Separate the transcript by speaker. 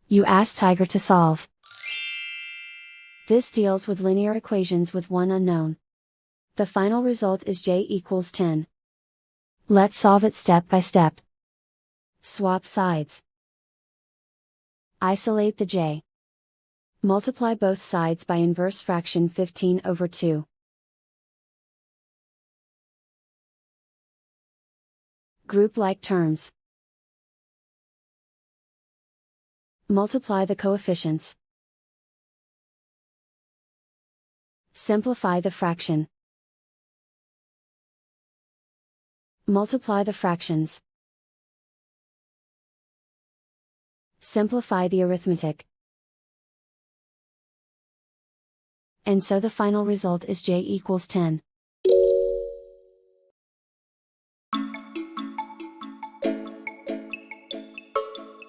Speaker 1: You ask Tiger to solve. This deals with linear equations with one unknown. The final result is j equals 10. Let's solve it step by step. Swap sides. Isolate the j. Multiply both sides by inverse fraction 15 over 2. Group like terms. Multiply the coefficients. Simplify the fraction. Multiply the fractions. Simplify the arithmetic. And so the final result is j equals 10.